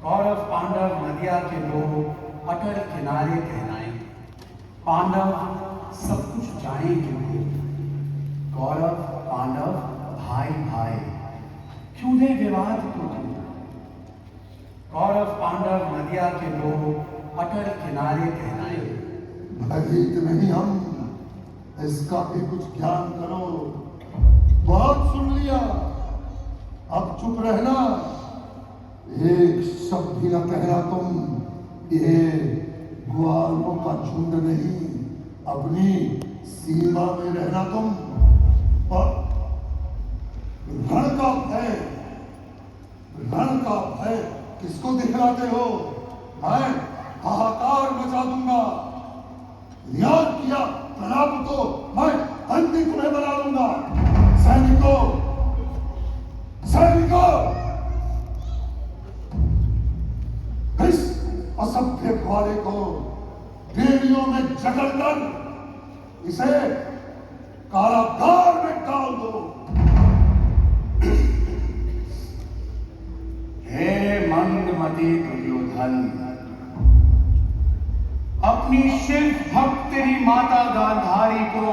कौरव पांडव नदिया के दो अटल किनारे कहलाए। पांडव सब कुछ जाने क्यों, कौरव पांडव भाई भाई क्यों दे विवाद को दूर। कौरव पांडव नदिया के दो अटल किनारे कहलाए। भयभीत नहीं हम, इसका भी कुछ ज्ञान करो। बहुत सुन लिया, अब चुप रहना। एक शब्द भी न कहना तुम। ये ग्वालों का झुंड नहीं, अपनी सीमा में रहना तुम। और रण का भय, रण का भय किसको दिखलाते हो? मैं हाहाकार मचा दूंगा। याद किया तनाव तो मैं बंदी तुम्हें बना दूंगा। सैनिकों, सैनिकों, इस असभ्य ग्वाले को बेड़ियों में जकड़कर इसे कारागार में डाल दो। हे मंदमती दुर्योधन, अपनी शिव भक्त तेरी माता गांधारी को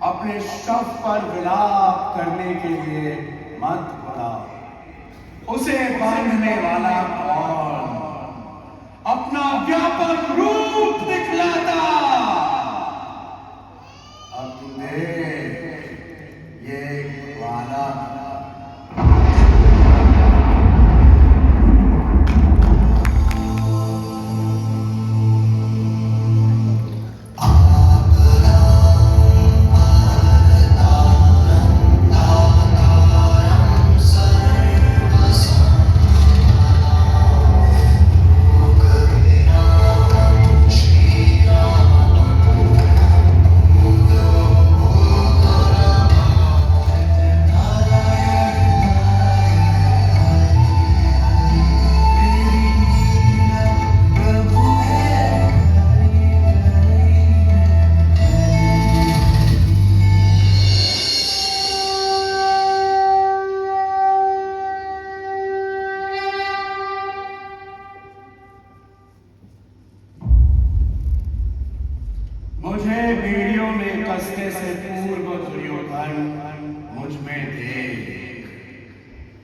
अपने शव पर विलाप करने के लिए मत बुलाओ। उसे बांधने वाला कौन अपना व्यापक रूप दिखलाता। अब तू देख ये ग्वाला। मुझे बेड़ियों में कसने से पूर्व दुर्योधन मुझ में देख।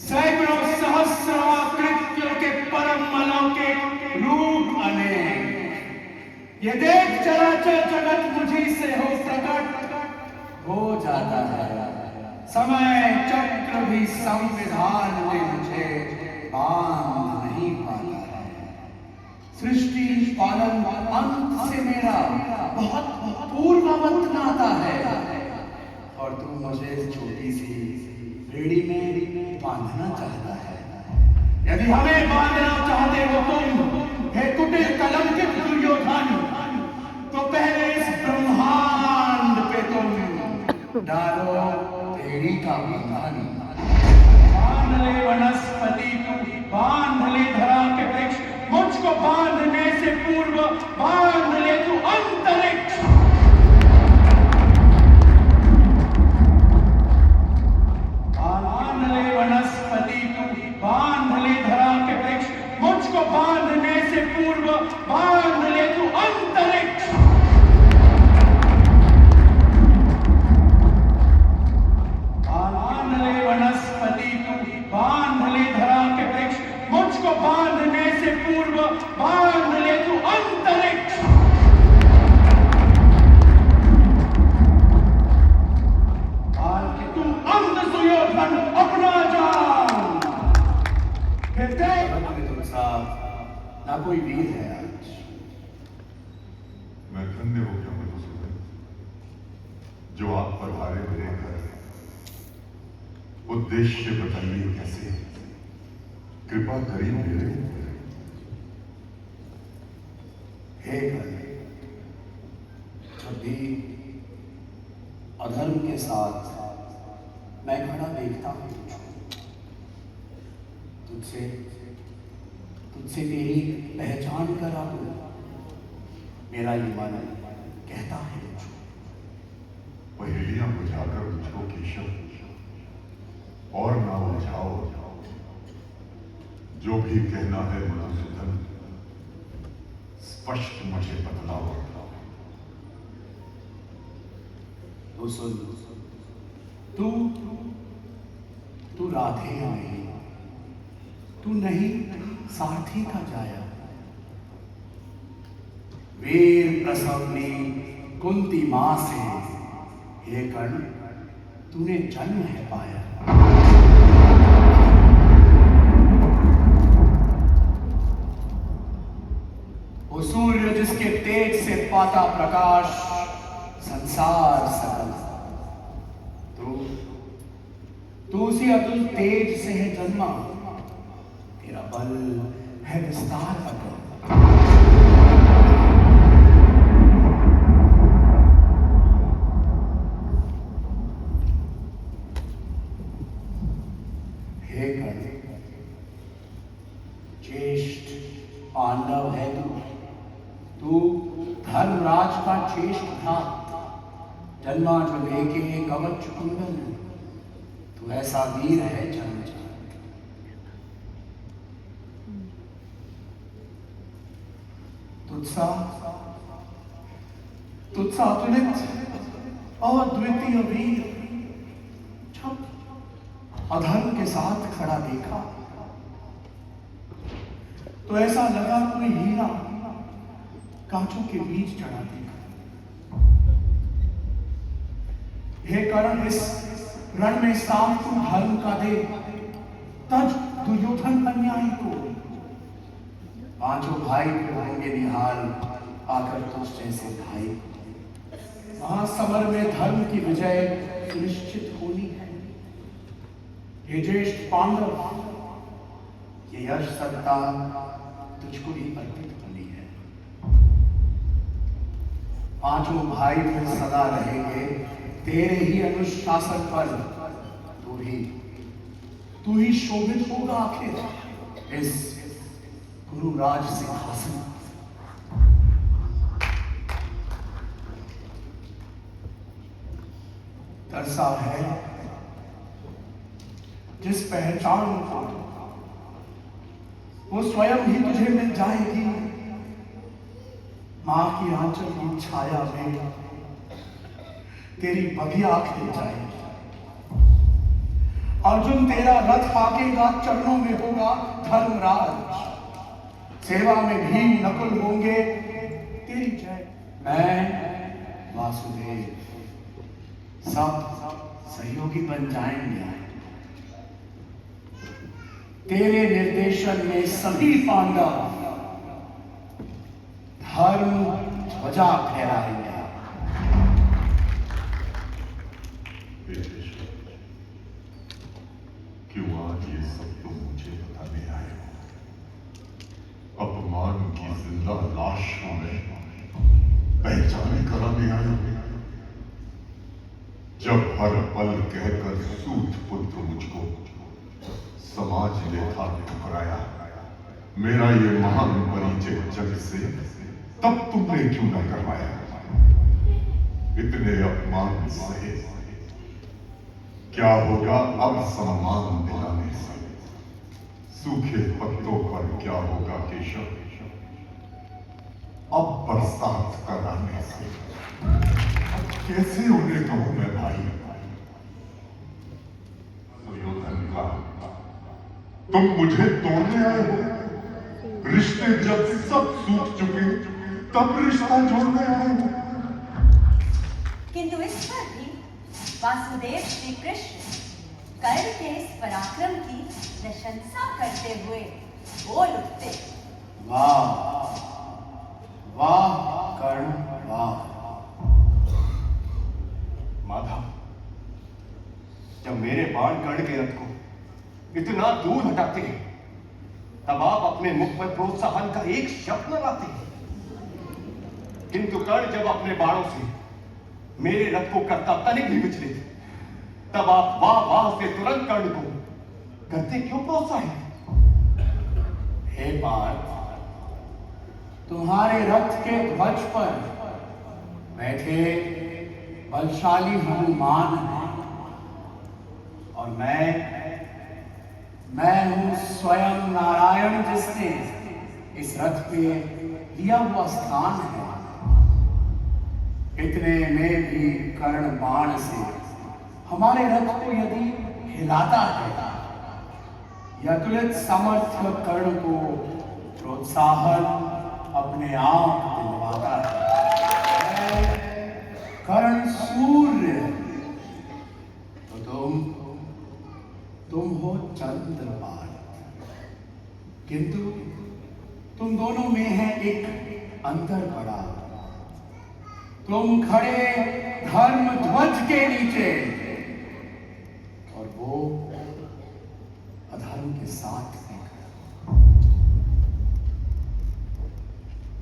सैकड़ों सहस्रों कृत्यों के परम अलौकिक रूप अनेक। ये देख चराचर जगत मुझी से हो प्रकट हो जाता है। समय चक्र भी संविधान में मुझे बांध नहीं पाता है। सृष्टि पालन अंत से मेरा बहुत पूर्ववत नाता है, और तू मुझे छोटी सी बेड़ी में बांधना चाहता है। यदि हमें बांधना चाहते हो तुम, हे कुटिल कलंकित दुर्योधन, तो पहले इस ब्रह्मांड पे तुम डालो बेड़ी का बंधन। बांध ले वनस्पति तू, बांध ले धरा के वृक्ष, मुझको बांधने से पूर्व बांध ले तू अंतरिक्ष। बांध ले वनस्पति तू, बांध ले धरा के वृक्ष, मुझको बांधने से पूर्व बांध ले तू अंतरिक्ष। बांध ले वनस्पति तू, बांध ले धरा के वृक्ष, मुझको बांधने से पूर्व बांध ले तू अंतरिक्ष। बांध के तू अंत सुयोधन अपना जान। फिर देख ना कोई वीर है आज। मैं धन्य हो गया मधुसूदन, जो आप पर हारे मेरे घर। उद्देश्य बताइए कैसे? कृपा करिए मेरे। हे कर्ण, जब भी अधर्म के साथ मैं खड़ा देखता हूं तुझसे तुझसे तेरी पहचान करा हूं, मेरा ये मन कहता है पहेलियां बुझाकर मुझको केशव और ना उलझाओ। जो भी कहना है मधुसूदन, स्पष्ट मुझे बतलाओ। तो सुन, तू राधे नहीं, तू नहीं सारथी का जाया। वीर प्रसवनी कुंती मां से हे कर्ण तूने जन्म है पाया। वो सूर्य जिसके तेज से पाता प्रकाश संसार सकल, तू उसी अतुल तेज से है जन्मा। तेरा बल है विस्तार अतुल। हे कर्ण, ज्येष्ठ पांडव है तू धर्मराज का ज्येष्ठ भ्रात, जन्मा जो लेके कवच कुंडल। तू ऐसा वीर है जन्म तुझसा अतुलित और द्वितीय वीर जब अधर्म के साथ खड़ा देखा तो ऐसा लगा कोई हीरा कांचों के बीच चढ़ा देखा। हे कर्ण, इस रण में साथ तू धर्म का दे, तज दुर्योधन अन्यायी को। पांचों भाई होंगे निहाल आकर तुझ जैसे भाई। वहां समर में धर्म की विजय सुनिश्चित होनी है। हे ज्येष्ठ पांडव, ये यश सत्ता तुझको ही अर्पित होनी है। पांचों भाई फिर सदा रहेंगे तेरे ही अनुशासन पर। तू ही शोभित होगा आखिर इस गुरुराज सिंहासन। तरसा है जिस पहचान को वो स्वयं ही तुझे मिल जाएगी। मां की आंचल की छाया में तेरी बगिया खिल जाएगी। अर्जुन तेरा रथ हाकेगा, चरणों में होगा धर्मराज। सेवा में भी नकुल होंगे तेरी जय। मैं वासुदेव सब सहयोगी बन जाएंगे। तेरे निर्देशन में सभी पांडव धर्म ध्वजा फहराएंगे। क्यों आज ये सब तुम मुझे बताने आए हो? अपमान की जिंदा लाश में पहचाने कराने आए हो? जब हर पल कहकर सूत पुत्र मुझको समाज ने था ठुकराया, मेरा ये महान परिचय जग से तब तुमने क्यों न करवाया? इतने अपमान सहे क्या होगा अब सम्मान दिलाने से? सूखे पत्तों पर क्या होगा केशव अब बरसात कराने से? कैसे उन्हें कहूं मैं भाई? दुर्योधन का तुम मुझे तोड़ने आए हो? रिश्ते जब सब सूख चुके तब रिश्ता जोड़ने आए हो? किंतु इस पर भी वासुदेव श्री कृष्ण कर्ण के इस पराक्रम की प्रशंसा करते हुए बोल उठते। वाह वाह कर्ण वाह। माधव, जब मेरे बाण कर्ण के रथ को इतना दूर हटाते हैं तब आप अपने मुख पर प्रोत्साहन का एक शब्द न लाते हैं, किंतु कर्ण जब अपने बाणों से मेरे रथ को करता तनिक भी विचले तब आप वाह वाह से तुरंत कर्ण को करते क्यों प्रोत्साहित? हे पार्थ, तुम्हारे रथ के ध्वज पर बैठे बलशाली हनुमान हैं और मैं हूं स्वयं नारायण। कर्ण जिसने इस रथ पे लिया हुआ स्थान है, इतने में भी कर्ण बाण से हमारे रथ को यदि हिलाता है, अतुलित सामर्थ्य कर्ण को प्रोत्साहन अपने आप दिलवाता है। कर्ण सूर्य तो तुम हो चंद्रमान, किंतु तुम दोनों में है एक अंतर पड़ा। तुम खड़े धर्म ध्वज के नीचे और वो अधर्म के साथ है।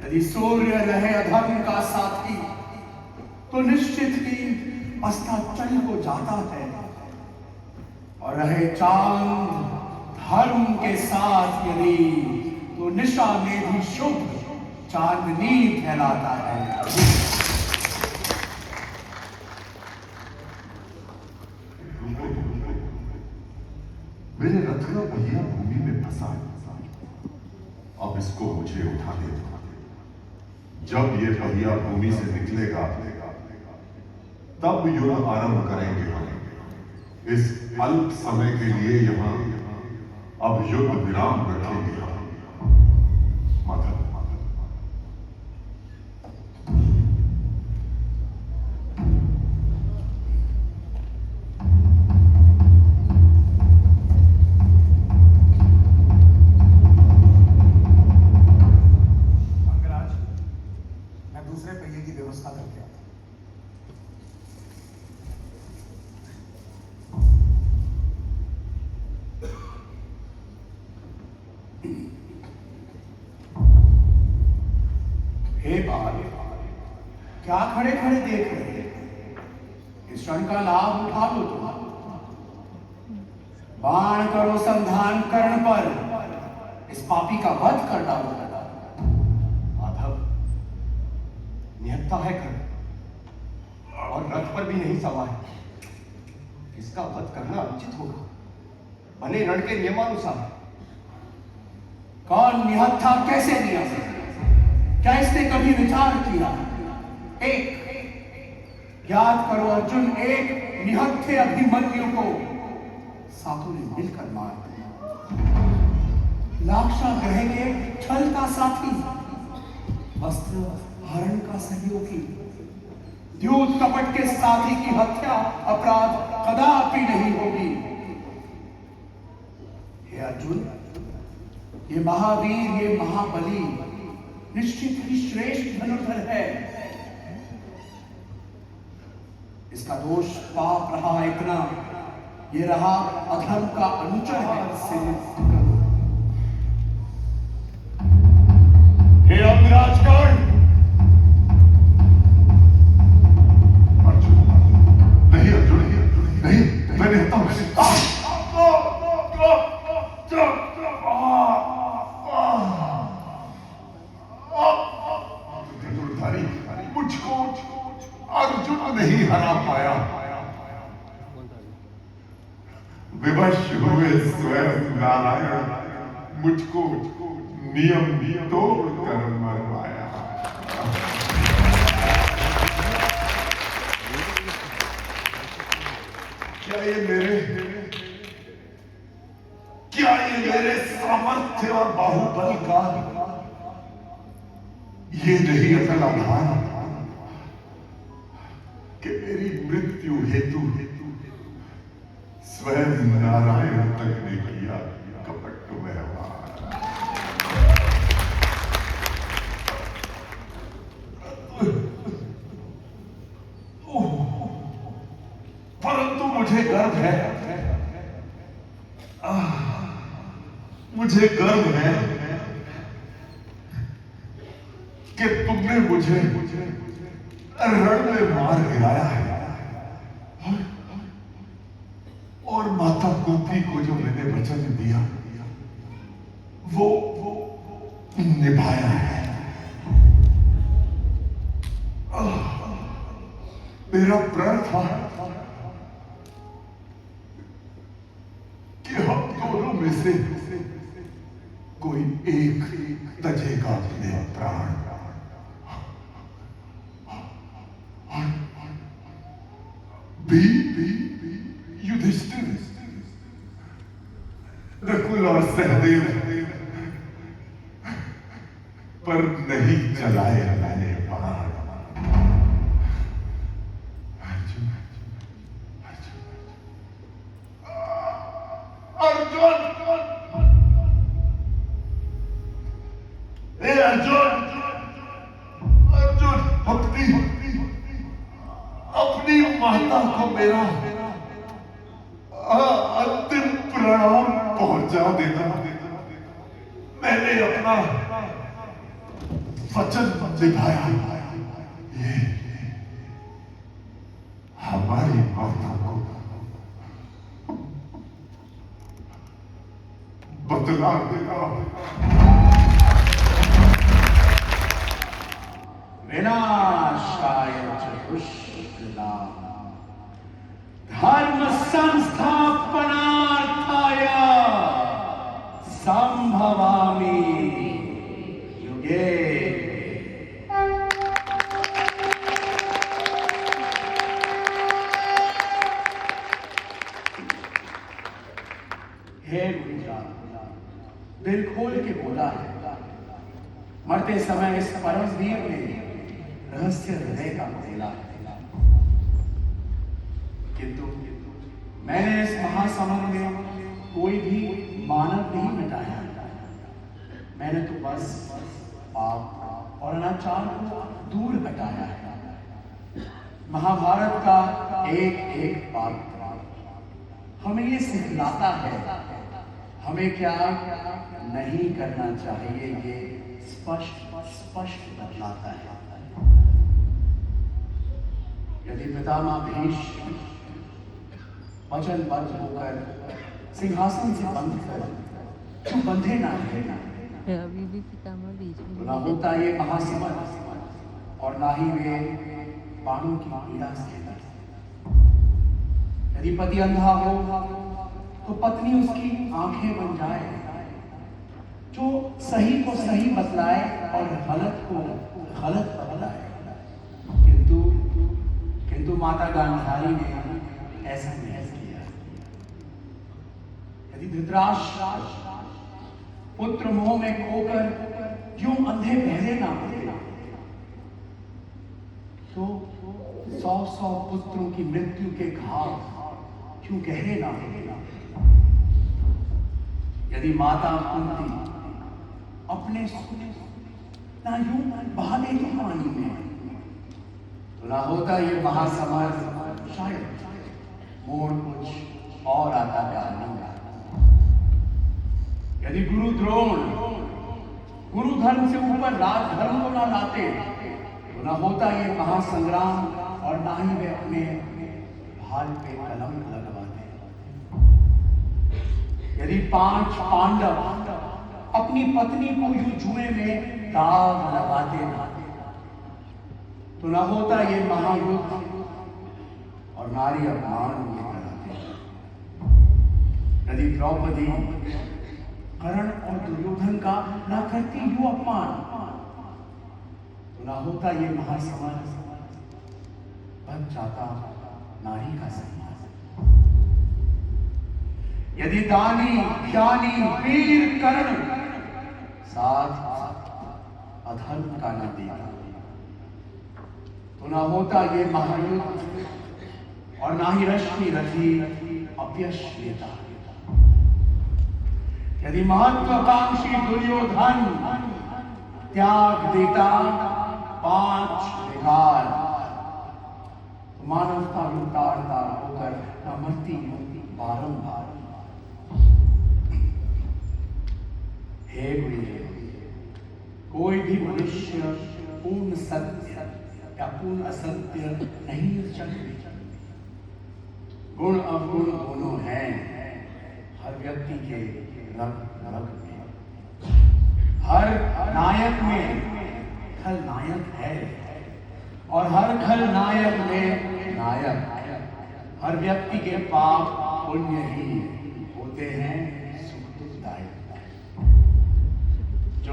यदि सूर्य रहे अधर्म का साथी तो निश्चित ही अस्ताचल हो जाता है, और रहे चांद धर्म के साथ यदि तो निशा में भी शुभ चांदनी फैलाता है। मेरे रथ का पहिया भूमि में फंसा है, अब इसको मुझे उठा दे। जब ये पहिया भूमि से निकलेगा तब युद्ध आरंभ करेंगे हम। इस अल्प समय के लिए यहां अब युद्ध विराम रखेंगे हम। माधव, दूसरे पहिए की व्यवस्था करके आता हूं। हे बाल, क्या खड़े खड़े देख रहे हैं? इस क्षण का लाभ उठा लो तुम। बाण करो संधान कर्ण पर, इस पापी का वध कर डालो। माधव, निहत्था है कर्ण और रथ पर भी नहीं सवार है। इसका वध करना अनुचित होगा, बने रण के नियमानुसार। कौन निहत्था कैसे नियम? क्या इसने कभी विचार किया? एक याद करो अर्जुन, एक निहत्थे अभिमन्यु को सातों ने मिलकर मार दिया। लाक्षा ग्रह के छल का साथी, वस्त्र हरण का सहयोगी, द्यूत कपट के साथी की हत्या अपराध कदापि नहीं होगी। हे अर्जुन, ये महावीर, ये महाबली निश्चित ही श्रेष्ठ धनुर्धर है। इसका दोष पाप रहा इतना, ये रहा अधर्म का अनुचर है। हे अंगराज कर्ण, अर्जुन, नहीं अर्जुन, नहीं, मैं निहत्था हूं। धनुर्धारी मुझको अर्जुन नहीं हरा पाया। विवश हुए स्वयं नारायण मुझको नियम तोड़ कर मरवाया। क्या ये मेरे सामर्थ्य और बाहुबल का ये नहीं असल आधार कि मेरी मृत्यु हेतु स्वयं नारायण तक ने किया कपट व्यवहार। परंतु मुझे गर्व है, मुझे गर्व है कि तुमने मुझे रण में मार गिराया है, और माता कुंती को जो मैंने वचन दिया वो निभाया है। मेरा प्रण था कि हम दोनों में से कोई एक तजेगा अपने प्राण। युधिष्ठिर, नकुल और सहदेव पर नहीं चलाए मैंने बाण। अर्जुन, अर्जुन, अपनी माता को मेरा अंतिम प्रणाम पहुंचा देना। मैंने अपना वचन निभाया। ये हमारी माता को बतला देना। विनाशाय च दुष्कृताम् धर्म संस्थापनार्थाय संभवामि युगे। हे गुंजा, दिल खोल के बोला है। मरते समय इस परमवीर ने रहस्य हृदय का खोला है। किंतु मैंने इस महासमर में कोई भी मानव नहीं मिटाया। मैंने तो बस पाप और अनाचार को दूर हटाया है। महाभारत का एक एक पात्र हमें ये सिखलाता है हमें क्या नहीं करना चाहिए। ये स्पष्ट बतलाता है। यदि पितामह भीष्म वचनबद्ध होकर सिंहासन से बंध कर क्यों बंधे ना रहे, अभी भी पितामह बीच में तो ना होता ये महासमर और ना ही वे बाणों की पीड़ा सहते। यदि पति अंधा हो तो पत्नी उसकी आंखें बन जाए, जो सही को सही बतलाए और गलत को गलत बतलाए। किंतु माता गांधारी ने ऐसा नहीं किया। यदि धृतराष्ट्र पुत्र मोह में खोकर यूं अंधे बहरे ना होते तो 100 पुत्रों की मृत्यु के घाव क्यों गहरे ना होते। यदि माता कुंती अपने ना यूं बहा देती पानी में तो ना होता ये महासमर। शायद मोड़ कुछ और आता नहीं। यदि गुरु द्रोण गुरु धर्म से ऊपर राज धर्म को ना लाते तो ना होता ये महासंग्राम और ना ही वे अपने भाल पे कलम लगवाते। यदि 5 पांडव अपनी पत्नी को यूं जुए में दाग लगाते तो ना होता ये महायुद्ध और नारी अपमान ये कराते। यदि द्रौपदी कर्ण और दुर्योधन का ना करती यूं अपमान तो ना होता ये महासमर। बन जाता नारी का सम्मान। यदि दानी ज्ञानी वीर कर्ण साथ अधर्म का न देखा तो ना होता ये महायुद्ध और ना ही रश्मि रथी अपयश लेता। यदि महत्वाकांक्षी दुर्योधन त्याग देता 5 विकार तो मानवता लुटाता होकर अमरती बारंबार। हे गुरु, कोई भी मनुष्य पूर्ण सत्य या पूर्ण असत्य नहीं चलते। गुण अवगुण दोनों हैं हर व्यक्ति के रग रग में। हर नायक में खलनायक है और हर खलनायक में नायक। हर व्यक्ति के पाप पुण्य ही होते हैं सुख दुखदायक।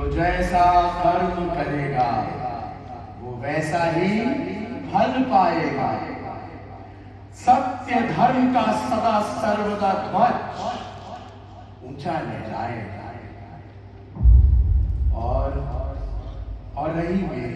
जो जैसा कर्म करेगा वो वैसा ही फल पाएगा। सत्य धर्म का सदा सर्वदा ध्वज ऊंचा लहराएगा। और रही मेरी